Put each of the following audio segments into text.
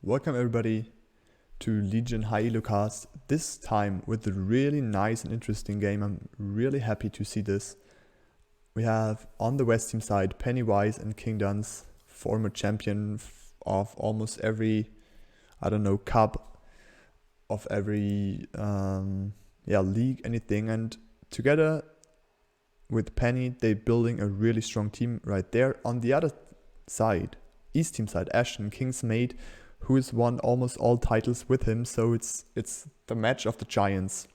Welcome everybody to Legion High Elo Cast, this time with a really nice and interesting game. I'm really happy to see this. We have on the West team side Pennywise and Kingdanzz, former champion of almost every, cup, of every league, anything, and together with Penny, they're building a really strong team right there. On the other side, East team side, Ashton, King's mate, who has won almost all titles with him, so it's the match of the giants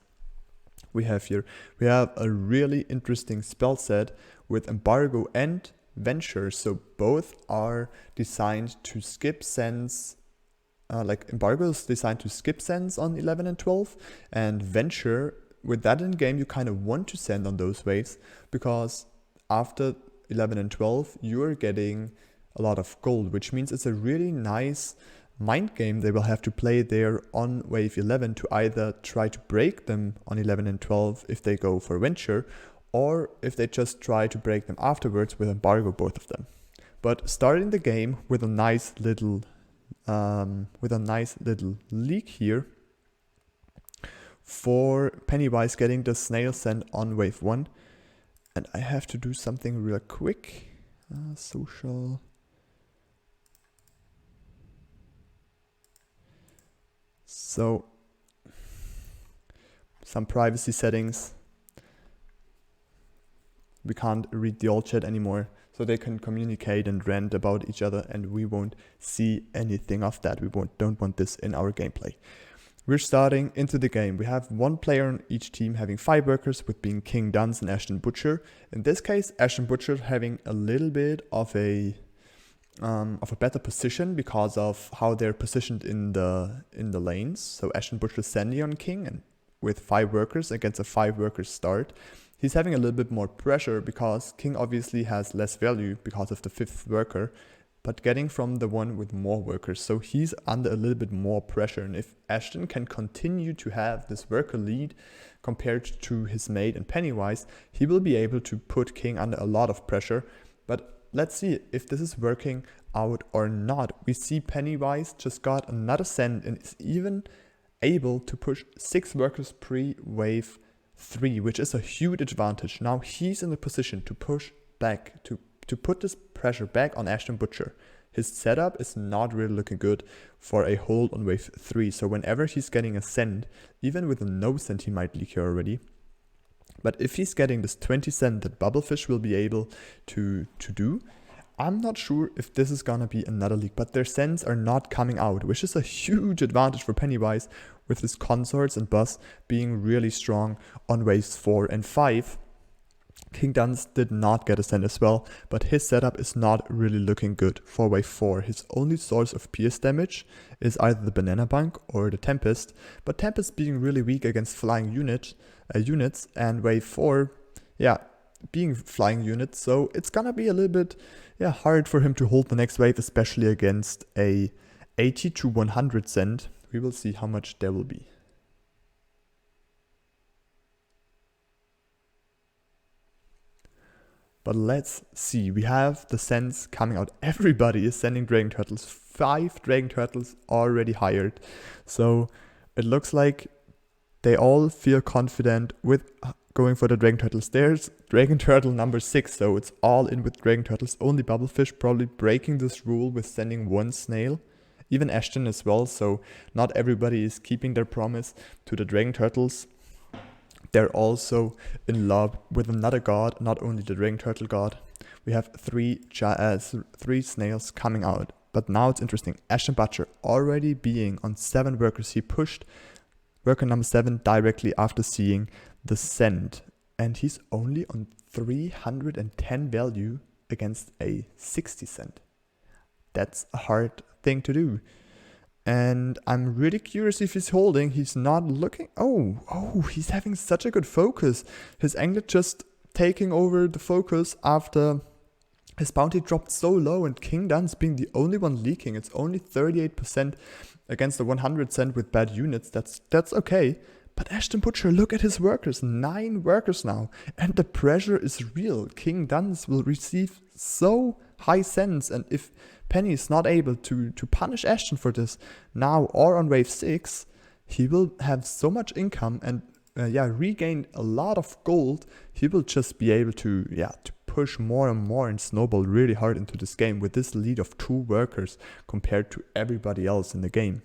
we have here. We have a really interesting spell set with Embargo and Venture, so both are designed to skip sends. Embargo is designed to skip sends on 11 and 12, and Venture, with that in game, you kind of want to send on those waves, because after 11 and 12 you're getting a lot of gold, which means it's a really nice mind game they will have to play there on wave 11 to either try to break them on 11 and 12 if they go for Venture, or if they just try to break them afterwards with Embargo, both of them. But starting the game with a nice little leak here for Pennywise getting the snail send on wave 1. And I have to do something real quick. Social. So, some privacy settings. We can't read the old chat anymore, so they can communicate and rant about each other, and we won't see anything of that. We don't want this in our gameplay. We're starting into the game. We have one player on each team having 5 workers, with being Kingdanzz and Ashton Butcher. In this case, Ashton Butcher having a little bit of a better position because of how they're positioned in the lanes. So Ashton Butcher Sandy on King, and with 5 workers against a 5 worker start, he's having a little bit more pressure because King obviously has less value because of the 5th worker, but getting from the one with more workers. So he's under a little bit more pressure. And if Ashton can continue to have this worker lead compared to his mate and Pennywise, he will be able to put King under a lot of pressure. But let's see if this is working out or not. We see Pennywise just got another send and is even able to push 6 workers pre-wave 3, which is a huge advantage. Now he's in the position to push back, to put this pressure back on Ashton Butcher. His setup is not really looking good for a hold on wave 3. So whenever he's getting a send, even with a no send, he might leak here already. But if he's getting this 20 send that Babelfish will be able to do, I'm not sure if this is gonna be another leak, but their sends are not coming out, which is a huge advantage for Pennywise, with his consorts and boss being really strong on waves 4 and 5. Kingdanzz did not get a send as well, but his setup is not really looking good for wave 4. His only source of pierce damage is either the Banana Bunk or the Tempest, but Tempest being really weak against flying units, and wave 4, being flying units, so it's gonna be a little bit hard for him to hold the next wave, especially against a 80 to 100 send. We will see how much there will be. But let's see, we have the sends coming out. Everybody is sending Dragon Turtles. 5 Dragon Turtles already hired. So it looks like they all feel confident with going for the Dragon Turtles. There's Dragon Turtle number 6, so it's all in with Dragon Turtles. Only Babelfish probably breaking this rule with sending 1 snail. Even Ashton as well, so not everybody is keeping their promise to the Dragon Turtles. They're also in love with another god, not only the Dragon Turtle god. We have 3 snails coming out. But now it's interesting. Ashton Butcher already being on 7 workers. He pushed worker number 7 directly after seeing the send. And he's only on 310 value against a 60 send. That's a hard thing to do. And I'm really curious if he's holding. He's not looking. Oh, he's having such a good focus. His angler just taking over the focus after his bounty dropped so low, and Kingdanzz being the only one leaking. It's only 38% against the 100 cent with bad units. That's okay. But Ashton Butcher, look at his workers. 9 workers now. And the pressure is real. Kingdanzz will receive so high sends, and if Penny is not able to punish Ashton for this now or on wave 6, he will have so much income and regain a lot of gold. He will just be able to push more and more and snowball really hard into this game with this lead of 2 workers compared to everybody else in the game.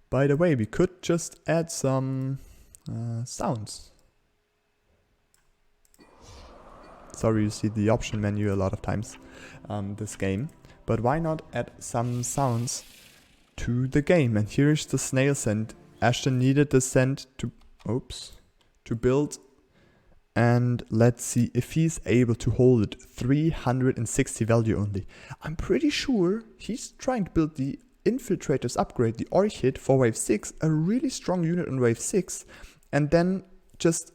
By the way, we could just add some sounds. Sorry, you see the option menu a lot of times this game, but why not add some sounds to the game? And here's the snail scent. Ashton needed the scent to build, and let's see if he's able to hold it. 360 value only. I'm pretty sure he's trying to build the Infiltrator's upgrade, the Orchid for wave 6, a really strong unit on wave 6, and then just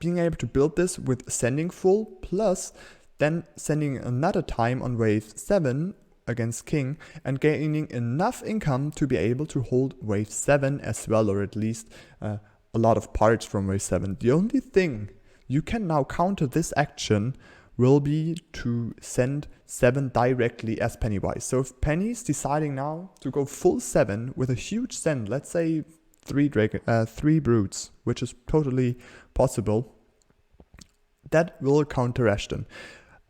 being able to build this with sending full, plus then sending another time on wave 7 against King and gaining enough income to be able to hold wave 7 as well, or at least a lot of parts from wave 7. The only thing you can now counter this action will be to send 7 directly as Pennywise. So if Penny's deciding now to go full 7 with a huge send, let's say 3 brutes, which is totally possible, that will counter Ashton.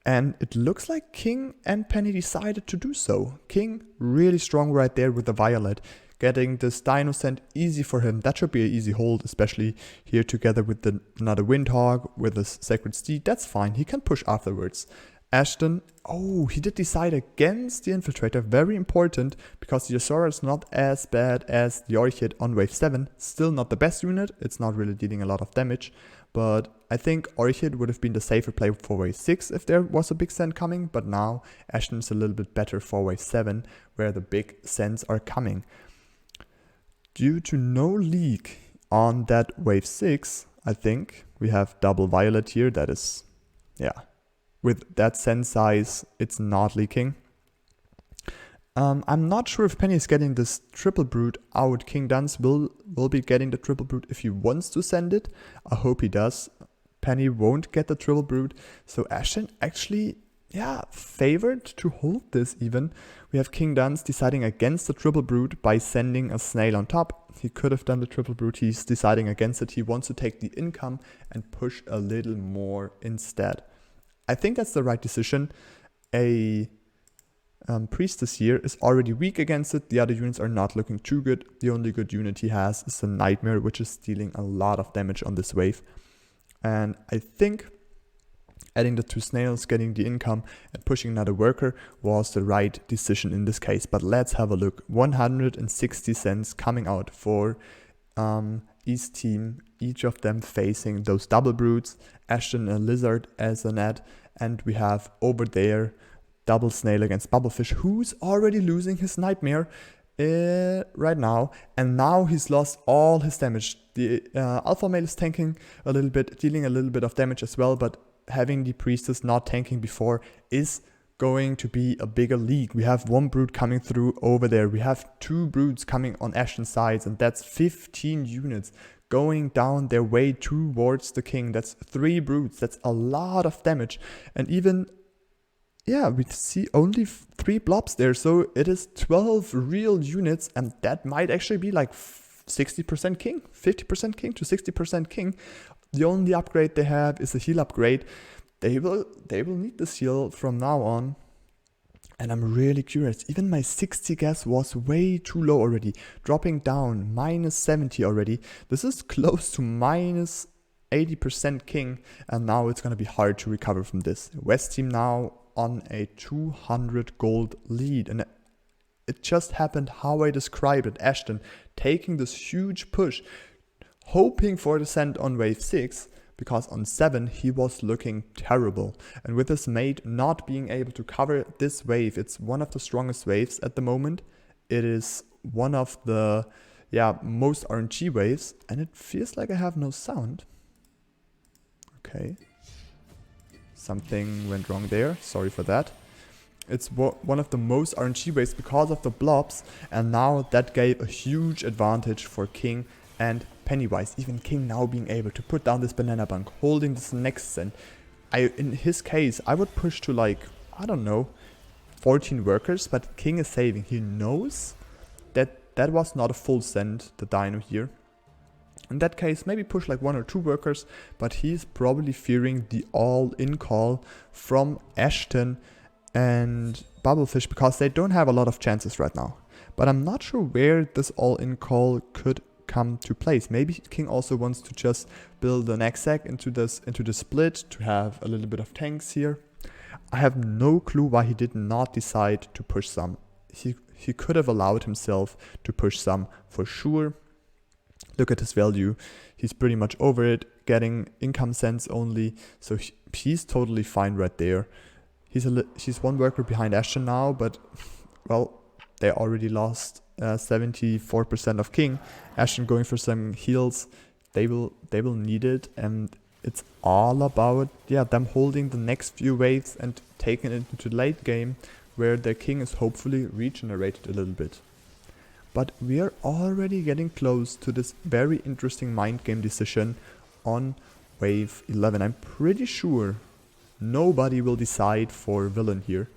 And it looks like King and Penny decided to do so. King really strong right there with the Violet. Getting this Dino Send easy for him. That should be an easy hold, especially here together with another Windhog, with the Sacred Steed. That's fine, he can push afterwards. Ashton, he did decide against the Infiltrator. Very important, because the Azora is not as bad as the Orchid on wave 7. Still not the best unit, it's not really dealing a lot of damage. But I think Orchid would have been the safer play for wave 6 if there was a big send coming. But now Ashton is a little bit better for wave 7, where the big sends are coming. Due to no leak on that wave 6, I think we have double Violet here. That is, with that send size, it's not leaking. I'm not sure if Penny is getting this triple brute out. Kingdanzz will be getting the triple brute if he wants to send it. I hope he does. Penny won't get the triple brute. So Ashton actually, favored to hold this even. We have Kingdanzz deciding against the triple brute by sending a snail on top. He could have done the triple brute. He's deciding against it. He wants to take the income and push a little more instead. I think that's the right decision. A Priestess here is already weak against it. The other units are not looking too good. The only good unit he has is a Nightmare, which is dealing a lot of damage on this wave. And I think adding the 2 snails, getting the income, and pushing another worker was the right decision in this case. But let's have a look. 160 cents coming out for each team, each of them facing those double brutes, Ashton and Lizard as an ad, and we have over there double snail against Babelfish, who's already losing his Nightmare right now, and now he's lost all his damage. The alpha male is tanking a little bit, dealing a little bit of damage as well, but having the Priestess not tanking before is going to be a bigger league. We have 1 brute coming through over there. We have 2 brutes coming on Ashton's sides, and that's 15 units going down their way towards the King. That's 3 brutes. That's a lot of damage. And even, we see only 3 blobs there. So it is 12 real units, and that might actually be like 60% King, 50% King to 60% King. The only upgrade they have is a heal upgrade. They will need this heal from now on. And I'm really curious. Even my 60 gas was way too low already. Dropping down, minus 70 already. This is close to minus 80% King. And now it's going to be hard to recover from this. West team now on a 200 gold lead. And it just happened how I described it. Ashton taking this huge push, hoping for the send on wave 6, because on 7 he was looking terrible. And with his mate not being able to cover this wave, it's one of the strongest waves at the moment. It is one of the most RNG waves, and it feels like I have no sound. Okay. Something went wrong there, sorry for that. It's one of the most RNG waves because of the blobs, and now that gave a huge advantage for King and Pennywise. Even King now being able to put down this banana bunk, holding this next send. In his case, I would push to like, I don't know, 14 workers, but king is saving. He knows that that was not a full send, the dino here. In that case, maybe push like 1 or 2 workers, but he's probably fearing the all-in call from Ashton and Babelfish because they don't have a lot of chances right now. But I'm not sure where this all-in call could come to place. Maybe king also wants to just build an exec into the split to have a little bit of tanks here. I have no clue why he did not decide to push some. He could have allowed himself to push some for sure. Look at his value. He's pretty much over it, getting income cents only. So he's totally fine right there. He's 1 worker behind Ashton now, but well, they already lost 74% of king. Ashton going for some heals. They will need it, and it's all about them holding the next few waves and taking it into late game, where their king is hopefully regenerated a little bit. But we are already getting close to this very interesting mind game decision on wave 11. I'm pretty sure nobody will decide for villain here.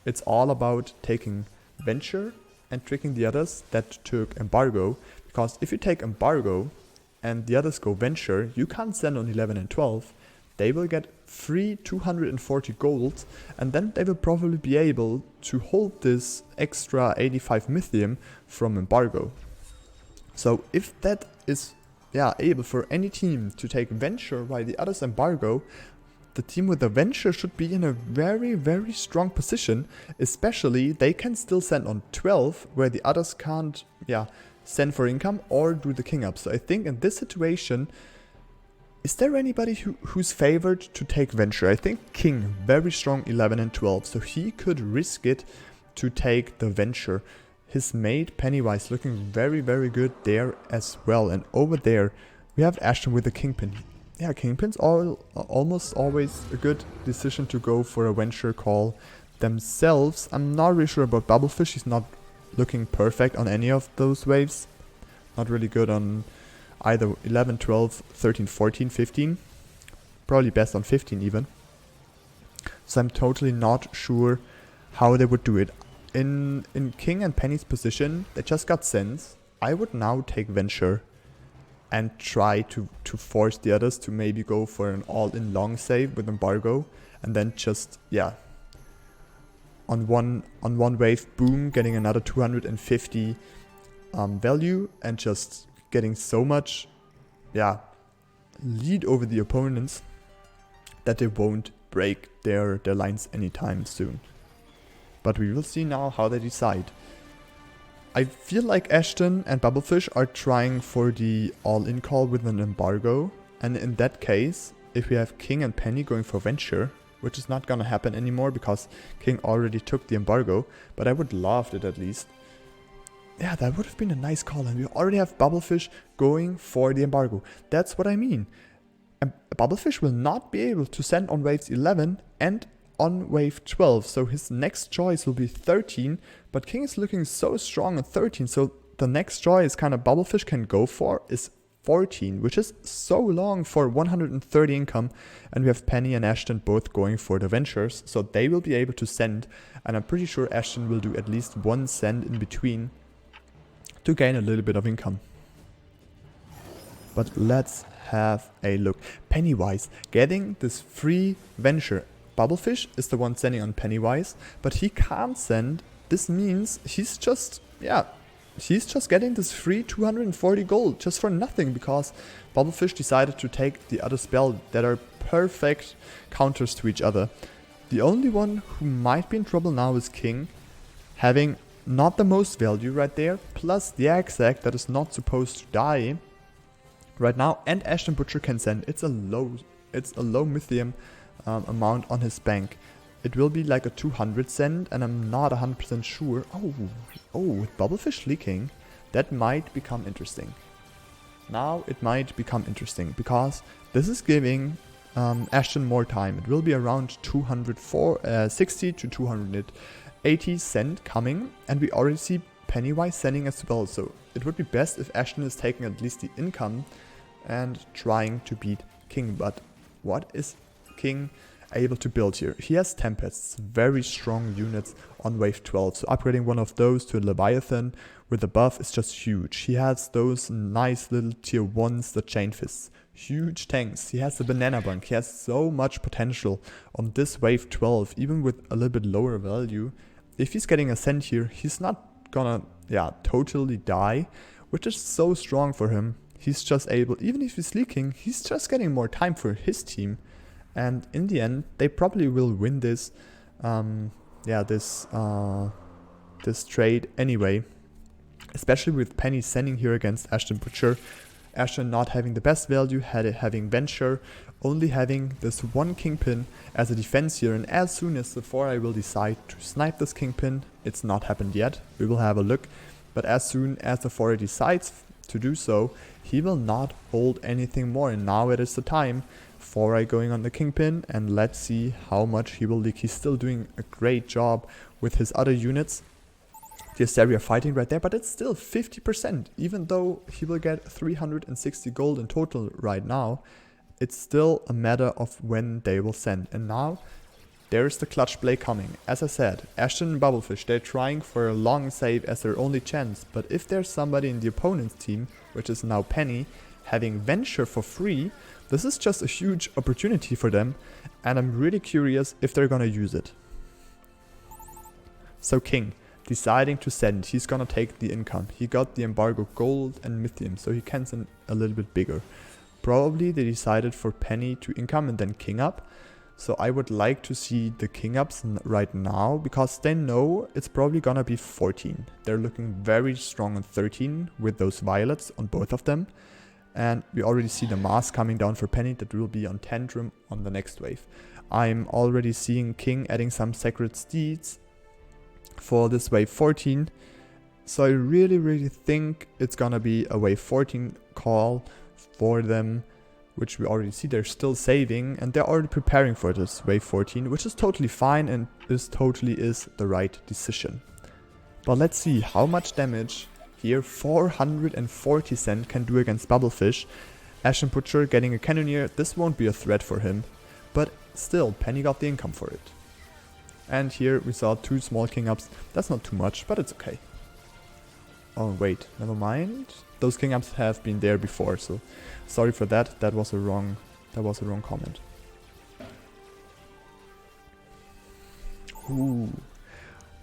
It's all about taking venture and tricking the others that took embargo. Because if you take embargo and the others go venture, you can't send on 11 and 12. They will get free 240 gold, and then they will probably be able to hold this extra 85 mythium from embargo. So if that is able for any team to take venture while the others embargo, the team with the venture should be in a very, very strong position. Especially they can still send on 12 where the others can't send for income or do the king up. So I think in this situation, is there anybody who's favored to take venture? I think king, very strong 11 and 12, so he could risk it to take the venture. His mate Pennywise looking very, very good there as well. And over there we have Ashton with the kingpin. Yeah, kingpins are almost always a good decision to go for a venture call themselves. I'm not really sure about Babelfish. He's not looking perfect on any of those waves. Not really good on either 11, 12, 13, 14, 15. Probably best on 15 even. So I'm totally not sure how they would do it. In King and Penny's position, they just got sense. I would now take venture and try to force the others to maybe go for an all-in long save with embargo, and then just on one wave, boom, getting another 250 value, and just getting so much lead over the opponents that they won't break their lines anytime soon. But we will see now how they decide. I feel like Ashton and Babelfish are trying for the all-in call with an embargo, and in that case, if we have King and Penny going for venture, which is not gonna happen anymore because King already took the embargo, but I would love it at least. Yeah, that would have been a nice call, and we already have Babelfish going for the embargo. That's what I mean. And Babelfish will not be able to send on waves 11 and on wave 12, so his next choice will be 13, but King is looking so strong at 13, so the next choice kind of Babelfish can go for is 14, which is so long for 130 income, and we have Penny and Ashton both going for the ventures, so they will be able to send, and I'm pretty sure Ashton will do at least one send in between to gain a little bit of income. But let's have a look. Pennywise getting this free venture. Babelfish is the one sending on Pennywise, but he can't send. This means he's just getting this free 240 gold just for nothing, because Babelfish decided to take the other spell that are perfect counters to each other. The only one who might be in trouble now is King, having not the most value right there, plus the exact that is not supposed to die right now, and Ashton Butcher can send. It's a low mythium amount on his bank. It will be like a 200 send, and I'm not 100% sure. Oh, with Babelfish leaking, that might become interesting. Now it might become interesting, because this is giving Ashton more time. It will be around 260 to 280 send coming, and we already see Pennywise sending as well, so it would be best if Ashton is taking at least the income and trying to beat King. But what is King able to build here. He has Tempests, very strong units on wave 12. So upgrading one of those to a Leviathan with a buff is just huge. He has those nice little tier 1s, the Chain Fists. Huge tanks. He has the Banana Bunk. He has so much potential on this wave 12, even with a little bit lower value. If he's getting Ascent here, he's not gonna, totally die, which is so strong for him. He's just able, even if he's leaking, he's just getting more time for his team. And in the end, they probably will win this, this trade anyway. Especially with Penny sending here against Ashton Butcher. Ashton not having the best value, having Venture, only having this one Kingpin as a defense here. And as soon as the 4i will decide to snipe this Kingpin, it's not happened yet, we will have a look. But as soon as the 4i decides to do so, he will not hold anything more. And now it is the time. 4i going on the Kingpin, and let's see how much he will leak. He's still doing a great job with his other units. The Asteria fighting right there, but it's still 50%. Even though he will get 360 gold in total right now, it's still a matter of when they will send. And now, there's the clutch play coming. As I said, Ashton and Babelfish, they're trying for a long save as their only chance. But if there's somebody in the opponent's team, which is now Penny, having Venture for free, this is just a huge opportunity for them. And I'm really curious if they're gonna use it. So King, deciding to send, he's gonna take the income. He got the embargo gold and mythium, so he can send a little bit bigger. Probably they decided for Penny to income and then king up. So I would like to see the king ups right now, because they know it's probably gonna be 14. They're looking very strong on 13 with those violets on both of them. And we already see the mask coming down for Penny that will be on Tantrum on the next wave. I'm already seeing King adding some Sacred Steeds for this wave 14. So I really think it's gonna be a wave 14 call for them, which we already see they're still saving, and they're already preparing for this wave 14, which is totally fine, and this totally is the right decision. But let's see how much damage here 440 cent can do against Babelfish. Ashton Butcher getting a Cannoneer, this won't be a threat for him, but still Penny got the income for it. And here we saw 2 small king ups. That's not too much, but it's okay. Oh wait, never mind. Those king ups have been there before, so sorry for that. That was a wrong comment. Ooh.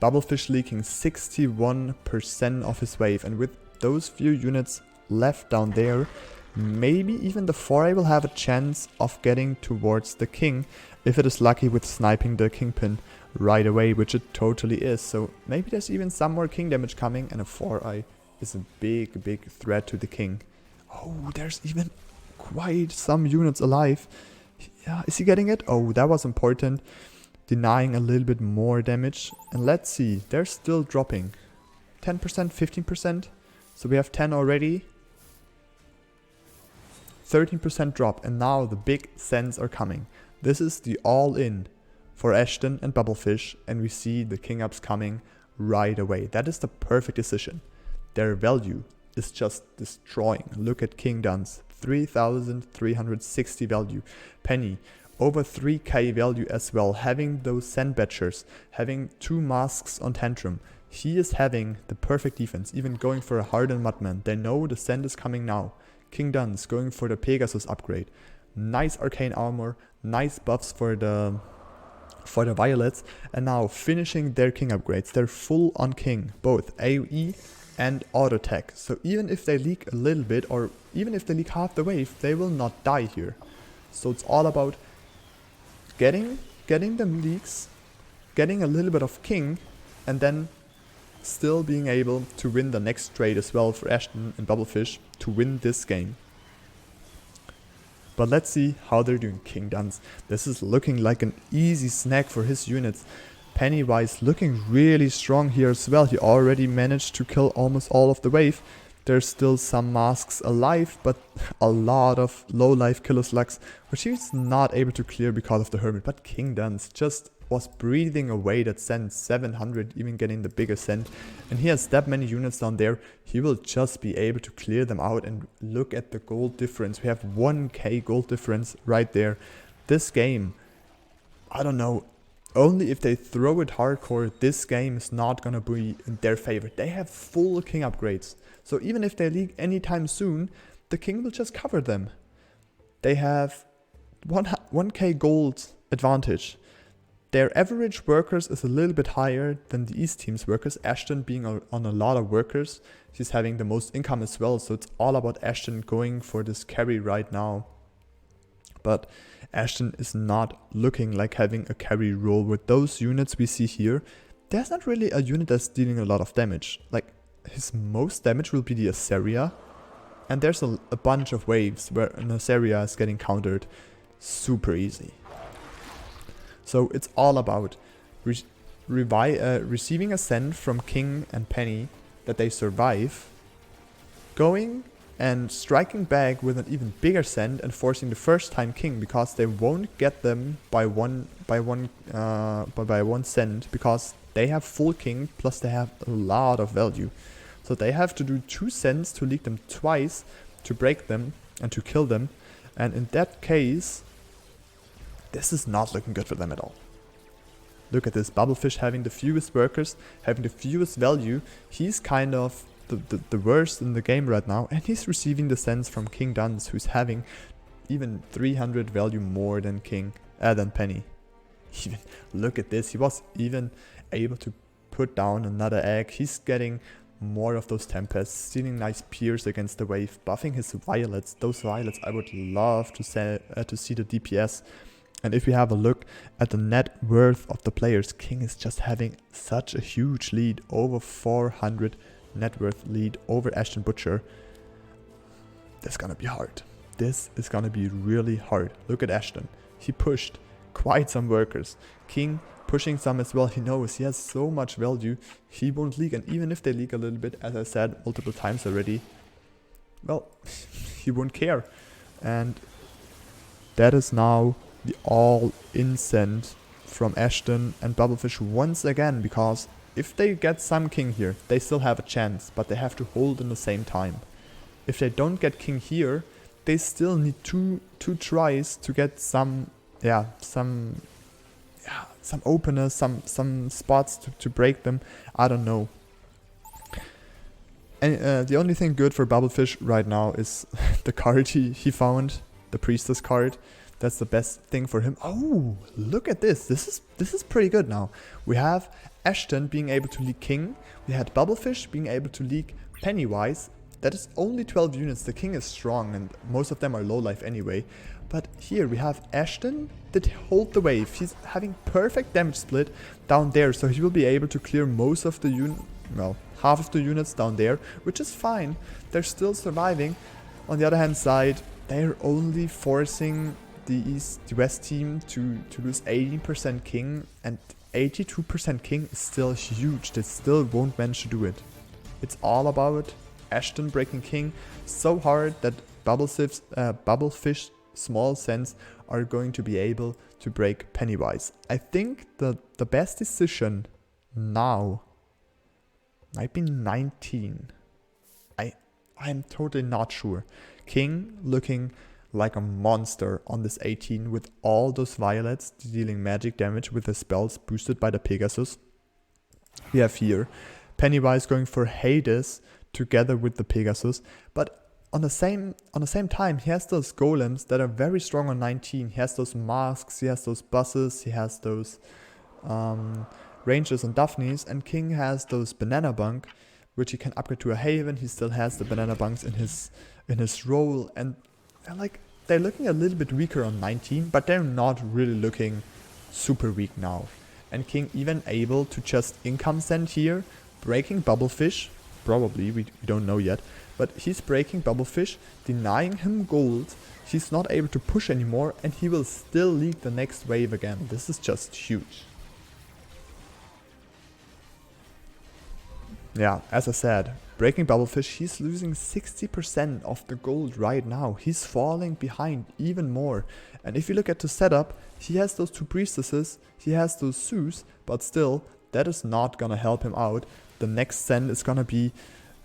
Babelfish leaking 61% of his wave, and with those few units left down there, maybe even the 4i will have a chance of getting towards the king if it is lucky with sniping the Kingpin right away, which it totally is. So maybe there's even some more king damage coming, and a 4i is a big threat to the king. Oh, there's even quite some units alive. Yeah, is he getting it? Oh, that was important. Denying a little bit more damage. And let's see, they're still dropping. 10%, 15%. So we have 10 already. 13% drop, and now the big sends are coming. This is the all-in for Ashton and Babelfish, and we see the king ups coming right away. That is the perfect decision. Their value is just destroying. Look at Kingdanzz, 3,360 value. Penny, over 3k value as well, having those sand batchers, having 2 masks on Tantrum. He is having the perfect defense, even going for a hardened Mudman. They know the sand is coming now. Kingdanzz going for the Pegasus upgrade. Nice arcane armor, nice buffs for the violets, and now finishing their king upgrades. They're full on king, both AoE and auto attack. So even if they leak a little bit, or even if they leak half the wave, they will not die here. So it's all about getting them leaks, getting a little bit of king, and then still being able to win the next trade as well for Ashton and Babelfish to win this game. But let's see how they're doing. Kingdanzz, this is looking like an easy snack for his units. Pennywise looking really strong here as well. He already managed to kill almost all of the wave. There's still some masks alive, but a lot of low life killer slugs, which he's not able to clear because of the hermit. But Kingdanzz just was breathing away that send, 700, even getting the bigger send. And he has that many units down there, he will just be able to clear them out. And look at the gold difference. We have 1k gold difference right there. This game I don't know. Only if they throw it hardcore, this game is not gonna be in their favor. They have full king upgrades. So even if they league anytime soon, the king will just cover them. They have 1k gold advantage. Their average workers is a little bit higher than the East team's workers. Ashton being on a lot of workers, she's having the most income as well. So it's all about Ashton going for this carry right now. But Ashton is not looking like having a carry role with those units we see here. There's not really a unit that's dealing a lot of damage. Like, his most damage will be the Assyria. And there's a bunch of waves where an Assyria is getting countered super easy. So it's all about receiving a send from King and Penny that they survive, going and striking back with an even bigger send and forcing the first time King, because they won't get them by one send, because they have full King plus they have a lot of value. So they have to do 2 sends to leak them twice to break them and to kill them, and in that case this is not looking good for them at all. Look at this, Babelfish having the fewest workers, having the fewest value. He's kind of the worst in the game right now, and he's receiving the sends from Kingdanzz, who's having even 300 value more than Penny. Even look at this, he was even able to put down another egg. He's getting more of those tempests, stealing nice peers against the wave, buffing his violets. Those violets, I would love to see the DPS. And if we have a look at the net worth of the players, King is just having such a huge lead, over 400 net worth lead over Ashton Butcher. That's gonna be hard. This is gonna be really hard. Look at Ashton. He pushed quite some workers. King pushing some as well. He knows he has so much value. He won't leak, and even if they leak a little bit, as I said multiple times already, well, he won't care. And that is now the all-in send from Ashton and Babelfish once again, because if they get some King here, they still have a chance, but they have to hold in the same time. If they don't get King here, they still need two tries to get some openers, some spots to break them. I don't know. And the only thing good for Babelfish right now is the card he found, the Priestess card. That's the best thing for him. Oh, look at this. This is pretty good now. We have Ashton being able to leak King. We had Babelfish being able to leak Pennywise. That is only 12 units. The King is strong and most of them are low life anyway. But here we have Ashton that hold the wave. He's having perfect damage split down there. So he will be able to clear most of the half of the units down there, which is fine. They're still surviving. On the other hand side, they're only forcing the West team to lose 80% King, and 82% King is still huge. They still won't manage to do it. It's all about Ashton breaking King so hard that Babelfish small sends are going to be able to break Pennywise. I think the best decision now might be 19. I'm totally not sure. King looking like a monster on this 18 with all those violets dealing magic damage with the spells boosted by the Pegasus. We have here Pennywise going for Hades together with the Pegasus, but on the same time he has those golems that are very strong on 19. He has those masks, he has those buses, he has those rangers and Daphnes, and King has those banana bunk which he can upgrade to a haven. He still has the banana bunks in his role, and they're looking a little bit weaker on 19, but they're not really looking super weak now. And King even able to just income send here, breaking Babelfish, probably, we don't know yet, but he's breaking Babelfish, denying him gold. He's not able to push anymore, and he will still lead the next wave again. This is just huge. Yeah, as I said, breaking Babelfish, he's losing 60% of the gold right now. He's falling behind even more. And if you look at the setup, he has those 2 priestesses, he has those Zeus, but still, that is not gonna help him out. The next send is gonna be,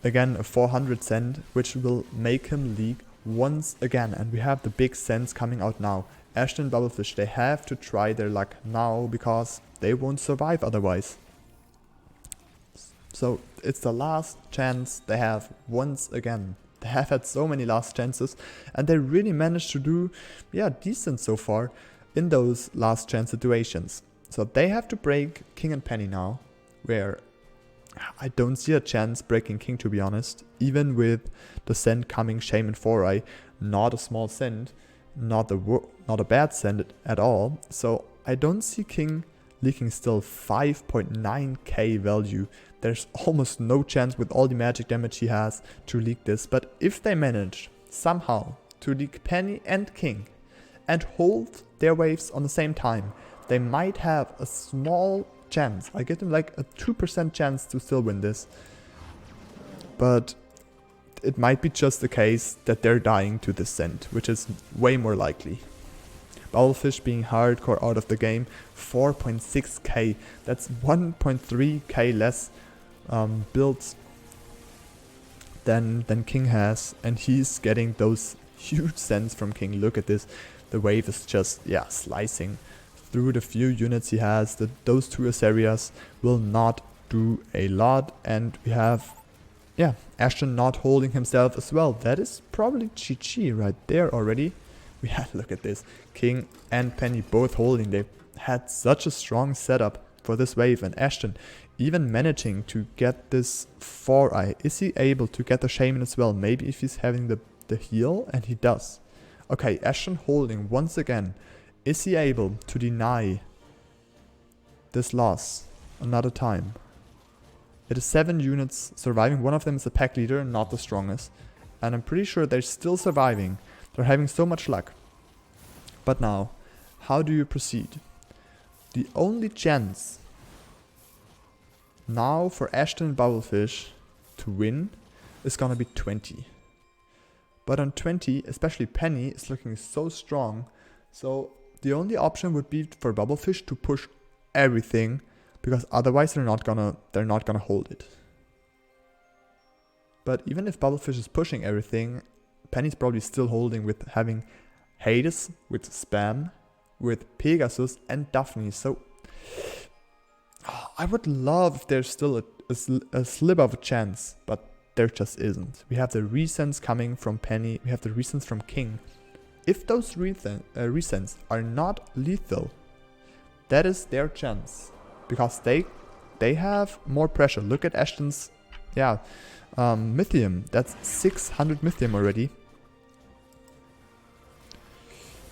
again, a 400 send, which will make him league once again. And we have the big sends coming out now. Ashton and Babelfish, they have to try their luck now because they won't survive otherwise. So it's the last chance they have once again. They have had so many last chances and they really managed to do decent so far in those last chance situations. So they have to break King and Penny now, where I don't see a chance breaking King, to be honest. Even with the send coming, Shame and 4-Eye, not a small send, not a bad send at all. So I don't see King leaking still 5.9k value. There's almost no chance with all the magic damage he has to leak this. But if they manage somehow to leak Penny and King and hold their waves on the same time, they might have a small chance. I give them like a 2% chance to still win this. But it might be just the case that they're dying to this send, which is way more likely. Babelfish being hardcore out of the game, 4.6k. That's 1.3k less builds than King has. And he's getting those huge sends from King. Look at this. The wave is just, slicing through the few units he has. Those two Asarias will not do a lot. And we have, Ashton not holding himself as well. That is probably GG right there already. We had, look at this. King and Penny both holding. They had such a strong setup for this wave. And Ashton even managing to get this 4-Eye. Is he able to get the Shaman as well? Maybe if he's having the heal, and he does. Okay, Ashton holding once again. Is he able to deny this loss another time? It is 7 units surviving. One of them is a pack leader, not the strongest. And I'm pretty sure they're still surviving. They're having so much luck. But now, how do you proceed? The only chance now for Ashton and Babelfish to win is gonna be 20. But on 20, especially Penny is looking so strong. So the only option would be for Babelfish to push everything, because otherwise they're not gonna hold it. But even if Babelfish is pushing everything, Penny's probably still holding with having Hades, with Spam, with Pegasus and Daphne. So I would love if there's still a slip of a chance, but there just isn't. We have the resends coming from Penny, we have the resends from King. If those resends are not lethal, that is their chance, because they have more pressure. Look at Ashton's Mythium. That's 600 Mythium already.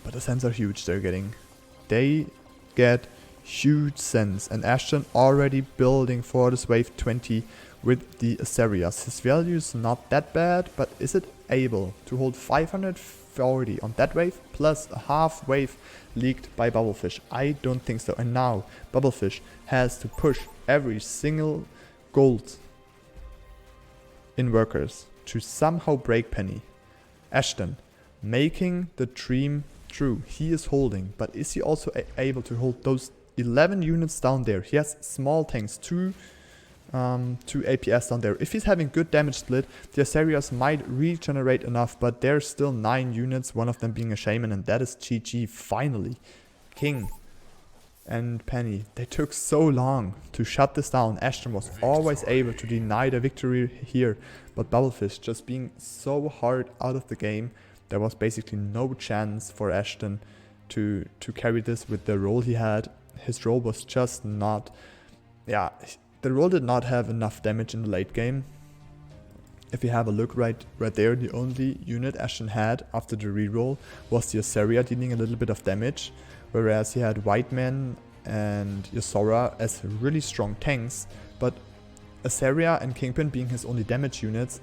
But the sends are huge they're getting. They get huge sends, and Ashton already building for this wave 20 with the Asarias. His value is not that bad, but is it able to hold 540 on that wave plus a half wave leaked by Babelfish? I don't think so. And now Babelfish has to push every single gold in workers to somehow break Penny. Ashton making the dream true. He is holding, but is he also able to hold those 11 units down there? He has small tanks, two APS down there. If he's having good damage split, the Asarias might regenerate enough, but there's still 9 units, one of them being a Shaman, and that is GG finally. King and Penny, they took so long to shut this down. Ashton was always able to deny the victory here, but Babelfish just being so hard out of the game, there was basically no chance for Ashton to carry this with the role he had. His role was just not, the role did not have enough damage in the late game. If you have a look right there, the only unit Ashton had after the reroll was the Asaria dealing a little bit of damage, whereas he had White Man and Yasora as really strong tanks, but Asaria and Kingpin being his only damage units.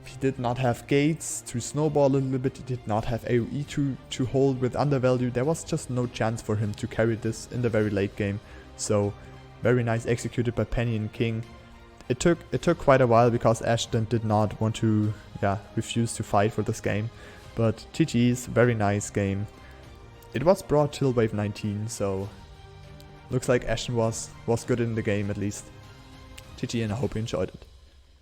He did not have gates to snowball a little bit, he did not have AoE to hold with undervalue. There was just no chance for him to carry this in the very late game. So very nice executed by Penny and King. It took quite a while because Ashton did not want to refuse to fight for this game. But GG's, very nice game. It was brought till wave 19, so looks like Ashton was good in the game at least. GG, and I hope you enjoyed it.